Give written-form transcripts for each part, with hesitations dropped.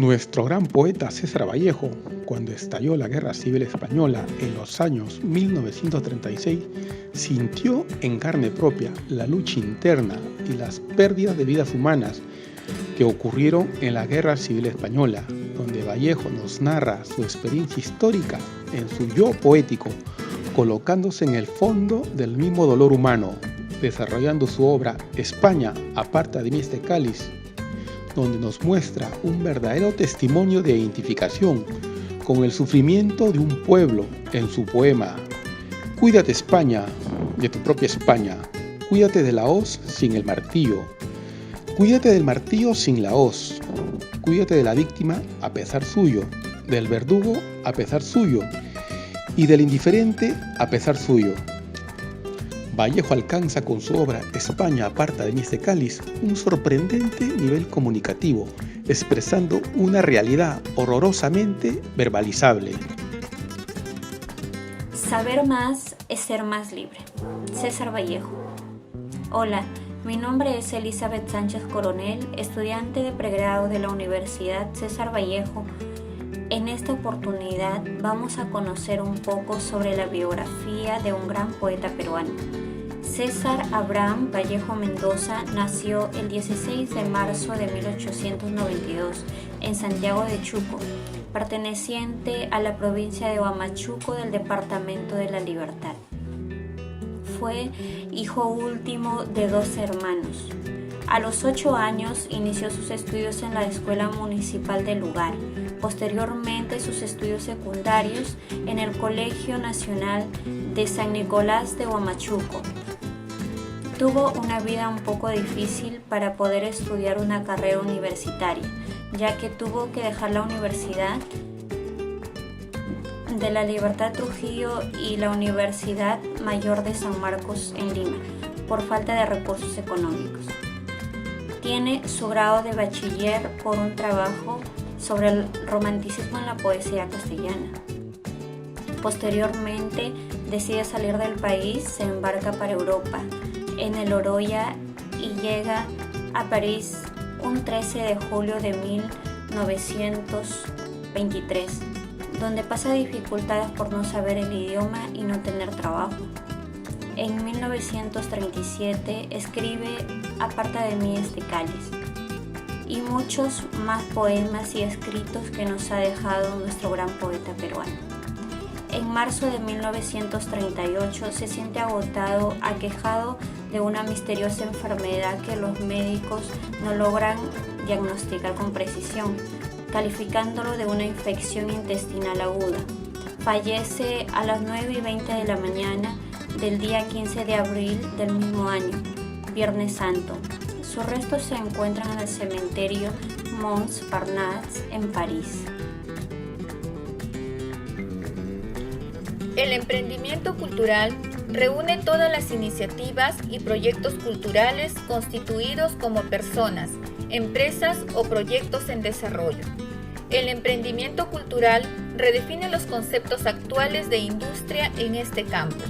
Nuestro gran poeta César Vallejo, cuando estalló la Guerra Civil Española en los años 1936, sintió en carne propia la lucha interna y las pérdidas de vidas humanas que ocurrieron en la Guerra Civil Española, donde Vallejo nos narra su experiencia histórica en su yo poético, colocándose en el fondo del mismo dolor humano, desarrollando su obra España, aparta de mí este cáliz, donde nos muestra un verdadero testimonio de identificación con el sufrimiento de un pueblo en su poema. Cuídate España, de tu propia España, cuídate de la hoz sin el martillo, cuídate del martillo sin la hoz, cuídate de la víctima a pesar suyo, del verdugo a pesar suyo y del indiferente a pesar suyo. Vallejo alcanza con su obra España, aparta de mí este cáliz un sorprendente nivel comunicativo, expresando una realidad horrorosamente verbalizable. Saber más es ser más libre. César Vallejo. Hola, mi nombre es Elizabeth Sánchez Coronel, estudiante de pregrado de la Universidad César Vallejo. En esta oportunidad vamos a conocer un poco sobre la biografía de un gran poeta peruano. César Abraham Vallejo Mendoza nació el 16 de marzo de 1892 en Santiago de Chuco, perteneciente a la provincia de Huamachuco del departamento de La Libertad. Fue hijo último de 2 hermanos. A los 8 años inició sus estudios en la Escuela Municipal del lugar, posteriormente sus estudios secundarios en el Colegio Nacional de San Nicolás de Huamachuco. Tuvo una vida un poco difícil para poder estudiar una carrera universitaria, ya que tuvo que dejar la Universidad de La Libertad Trujillo y la Universidad Mayor de San Marcos en Lima, por falta de recursos económicos. Tiene su grado de bachiller por un trabajo sobre el romanticismo en la poesía castellana. Posteriormente decide salir del país, se embarca para Europa en el Oroya y llega a París un 13 de julio de 1923, donde pasa dificultades por no saber el idioma y no tener trabajo. En 1937 escribe Aparta de mí este cáliz y muchos más poemas y escritos que nos ha dejado nuestro gran poeta peruano. En marzo de 1938 se siente agotado, aquejado de una misteriosa enfermedad que los médicos no logran diagnosticar con precisión, calificándolo de una infección intestinal aguda. Fallece a las 9:20 de la mañana del día 15 de abril del mismo año, Viernes Santo. Sus restos se encuentran en el cementerio Montparnasse en París. El emprendimiento cultural reúne todas las iniciativas y proyectos culturales constituidos como personas, empresas o proyectos en desarrollo. El emprendimiento cultural redefine los conceptos actuales de industria en este campo.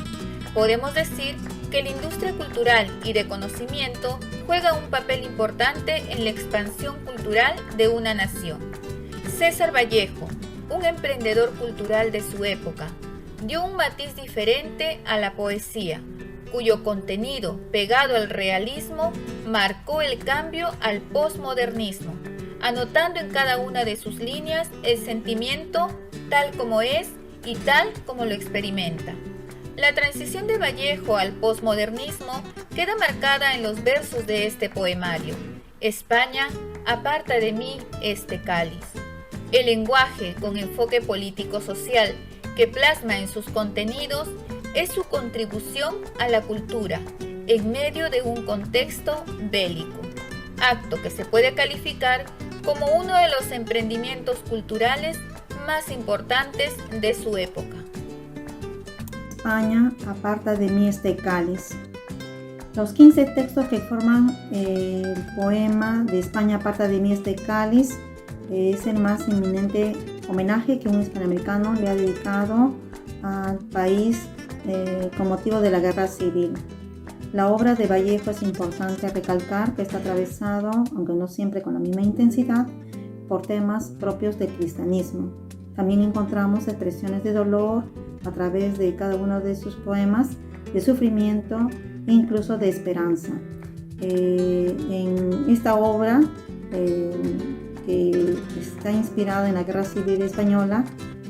Podemos decir que la industria cultural y de conocimiento juega un papel importante en la expansión cultural de una nación. César Vallejo, un emprendedor cultural de su época, dio un matiz diferente a la poesía, cuyo contenido, pegado al realismo, marcó el cambio al posmodernismo, anotando en cada una de sus líneas el sentimiento tal como es y tal como lo experimenta. La transición de Vallejo al posmodernismo queda marcada en los versos de este poemario. España, aparta de mí este cáliz. El lenguaje con enfoque político-social que plasma en sus contenidos es su contribución a la cultura en medio de un contexto bélico, acto que se puede calificar como uno de los emprendimientos culturales más importantes de su época. España, aparta de mí este cáliz. Los 15 textos que forman el poema de España, aparta de mí este cáliz es el más eminente homenaje que un hispanoamericano le ha dedicado al país con motivo de la guerra civil. La obra de Vallejo es importante recalcar que está atravesado, aunque no siempre con la misma intensidad, por temas propios del cristianismo. También encontramos expresiones de dolor a través de cada uno de sus poemas, de sufrimiento e incluso de esperanza. En esta obra, que está inspirada en la Guerra Civil Española,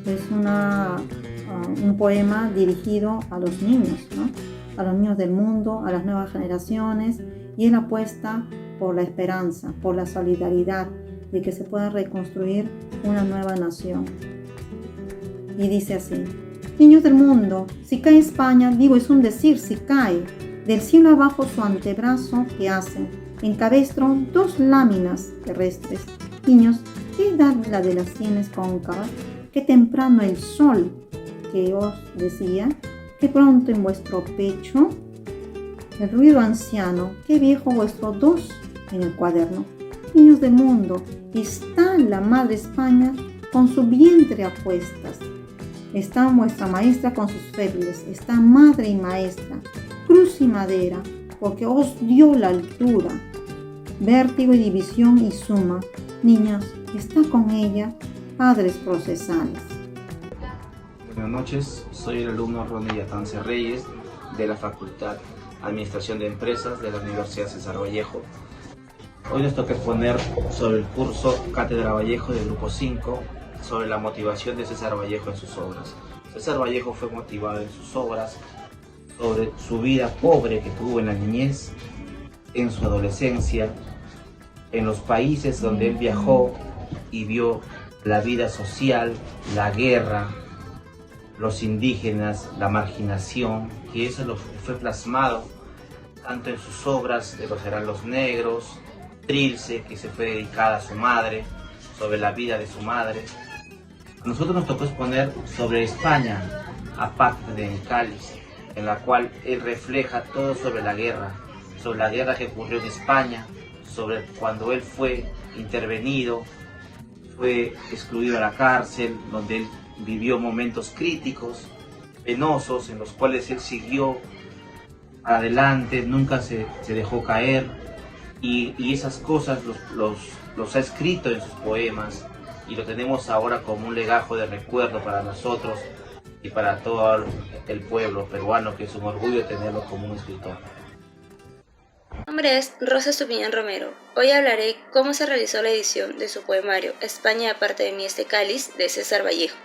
es un poema dirigido a los niños, ¿no? A los niños del mundo, a las nuevas generaciones, y es la apuesta por la esperanza, por la solidaridad, de que se pueda reconstruir una nueva nación. Y dice así: niños del mundo, si cae España, digo es un decir, si cae, del cielo abajo su antebrazo que hace, en cabestro 2 láminas terrestres. Niños, ¿qué edad la de las sienes cóncavas? Qué temprano el sol que os decía, qué pronto en vuestro pecho el ruido anciano, qué viejo vuestro 2 en el cuaderno. Niños del mundo, está la madre España con su vientre a cuestas. Está vuestra maestra con sus férules, está madre y maestra, cruz y madera, porque os dio la altura, vértigo y división y suma. Niños, está con ella, padres procesales. Buenas noches, soy el alumno Ronnie Yatance Reyes de la Facultad Administración de Empresas de la Universidad César Vallejo. Hoy nos toca exponer sobre el curso Cátedra Vallejo del Grupo 5, sobre la motivación de César Vallejo en sus obras. César Vallejo fue motivado en sus obras sobre su vida pobre que tuvo en la niñez, en su adolescencia, en los países donde él viajó y vio la vida social, la guerra, los indígenas, la marginación, que eso lo fue plasmado tanto en sus obras de Los Heraldos Negros, Trilce, que se fue dedicada a su madre, sobre la vida de su madre. A nosotros nos tocó exponer sobre España, aparte de Cáliz, en la cual él refleja todo sobre la guerra que ocurrió en España, sobre cuando él fue intervenido, fue excluido a la cárcel, donde él vivió momentos críticos, penosos, en los cuales él siguió adelante, nunca se dejó caer, y esas cosas los ha escrito en sus poemas, y lo tenemos ahora como un legajo de recuerdo para nosotros y para todo el pueblo peruano, que es un orgullo tenerlo como un escritor. Mi nombre es Rosa Estupiñán Romero. Hoy hablaré cómo se realizó la edición de su poemario España aparte de mí este cáliz de César Vallejo.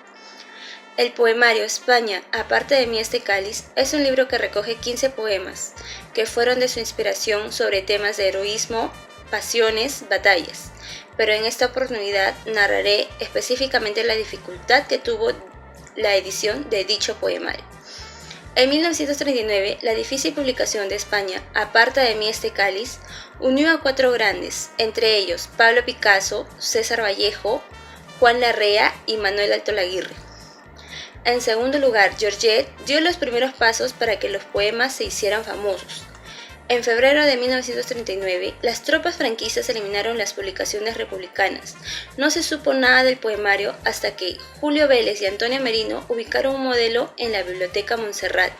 El poemario España aparte de mí este cáliz es un libro que recoge 15 poemas que fueron de su inspiración sobre temas de heroísmo, pasiones, batallas, pero en esta oportunidad narraré específicamente la dificultad que tuvo la edición de dicho poemario. En 1939, la difícil publicación de España, Aparta de mí este cáliz, unió a 4 grandes, entre ellos Pablo Picasso, César Vallejo, Juan Larrea y Manuel Alto Laguirre. En segundo lugar, Georgette dio los primeros pasos para que los poemas se hicieran famosos. En febrero de 1939, las tropas franquistas eliminaron las publicaciones republicanas. No se supo nada del poemario hasta que Julio Vélez y Antonio Merino ubicaron un modelo en la Biblioteca Montserrat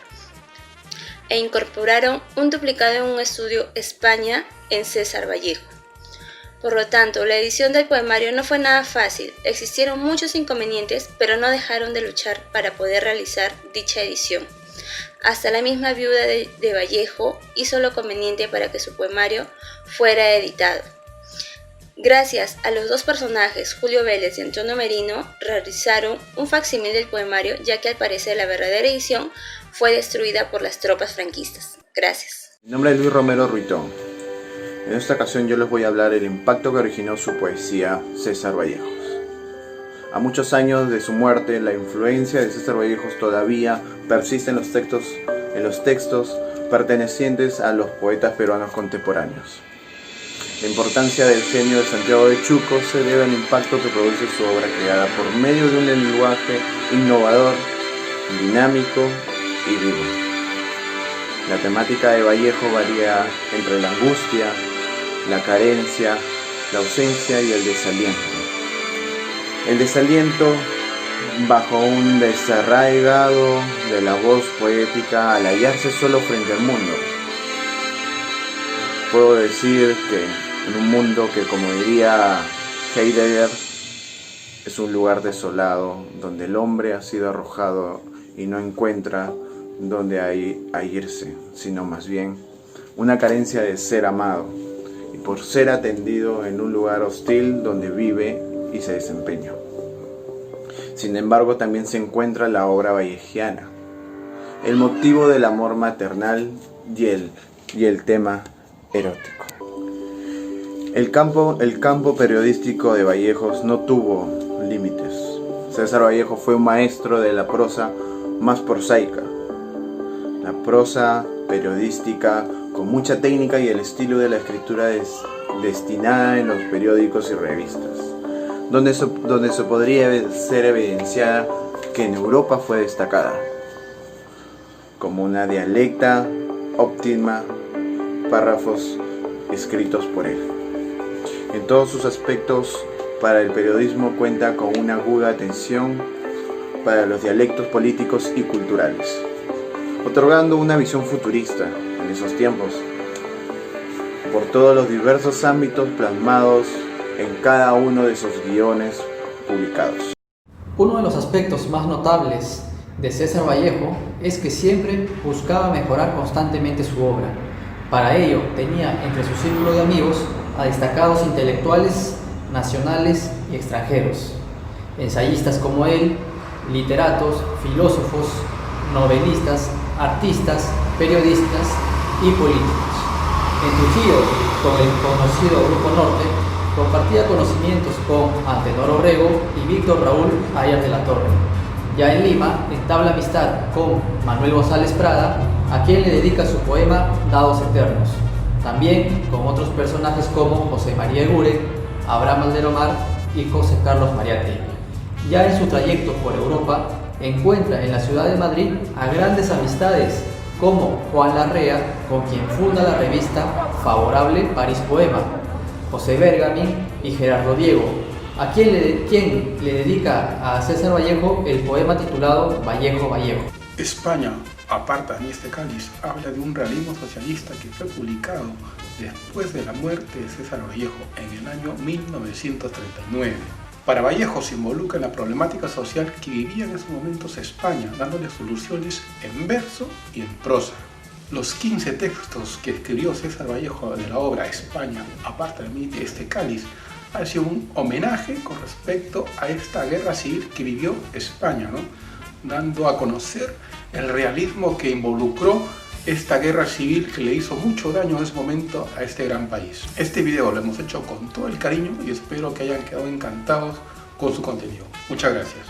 e incorporaron un duplicado en un estudio España en César Vallejo. Por lo tanto, la edición del poemario no fue nada fácil, existieron muchos inconvenientes, pero no dejaron de luchar para poder realizar dicha edición. Hasta la misma viuda de Vallejo hizo lo conveniente para que su poemario fuera editado. Gracias a los 2 personajes, Julio Vélez y Antonio Merino, realizaron un facsímil del poemario, ya que al parecer la verdadera edición fue destruida por las tropas franquistas. Gracias. Mi nombre es Luis Romero Ruitón. En esta ocasión yo les voy a hablar del impacto que originó su poesía César Vallejos. A muchos años de su muerte, la influencia de César Vallejos todavía persiste en los textos pertenecientes a los poetas peruanos contemporáneos. La importancia del genio de Santiago de Chuco se debe al impacto que produce su obra creada por medio de un lenguaje innovador, dinámico y vivo. La temática de Vallejo varía entre la angustia, la carencia, la ausencia y el desaliento. El desaliento bajo un desarraigado de la voz poética al hallarse solo frente al mundo. Puedo decir que en un mundo que, como diría Heidegger es un lugar desolado donde el hombre ha sido arrojado y no encuentra donde a irse, sino más bien una carencia de ser amado y por ser atendido en un lugar hostil donde vive y se desempeña. Sin embargo, también se encuentra la obra vallejiana, el motivo del amor maternal y el tema erótico. El campo periodístico de Vallejos no tuvo límites. César Vallejo fue un maestro de la prosa más prosaica, la prosa periodística con mucha técnica y el estilo de la escritura destinada en los periódicos y revistas, donde se podría ser evidenciada que en Europa fue destacada como una dialecta óptima, párrafos escritos por él. En todos sus aspectos, para el periodismo cuenta con una aguda atención para los dialectos políticos y culturales, otorgando una visión futurista en esos tiempos, por todos los diversos ámbitos plasmados en cada uno de sus guiones publicados. Uno de los aspectos más notables de César Vallejo es que siempre buscaba mejorar constantemente su obra. Para ello tenía entre su círculo de amigos a destacados intelectuales nacionales y extranjeros, ensayistas como él, literatos, filósofos, novelistas, artistas, periodistas y políticos. En Trujillo, con el conocido Grupo Norte, compartía conocimientos con Antenor Orrego y Víctor Raúl Ayar de la Torre. Ya en Lima, entabla amistad con Manuel González Prada, a quien le dedica su poema Dados Eternos. También con otros personajes como José María Eguren, Abraham Alderomar y José Carlos Mariátegui. Ya en su trayecto por Europa, encuentra en la ciudad de Madrid a grandes amistades como Juan Larrea, con quien funda la revista Favorable París Poema, José Bergamin y Gerardo Diego, a quien le dedica a César Vallejo el poema titulado Vallejo, Vallejo. España, aparta de mí este cáliz, habla de un realismo socialista que fue publicado después de la muerte de César Vallejo en el año 1939. Para Vallejo se involucra en la problemática social que vivía en esos momentos España, dándole soluciones en verso y en prosa. Los 15 textos que escribió César Vallejo de la obra España, aparta de mí este cáliz, ha sido un homenaje con respecto a esta guerra civil que vivió España, ¿no? Dando a conocer el realismo que involucró esta guerra civil que le hizo mucho daño en ese momento a este gran país. Este video lo hemos hecho con todo el cariño y espero que hayan quedado encantados con su contenido. Muchas gracias.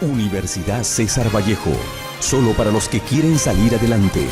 Universidad César Vallejo, solo para los que quieren salir adelante.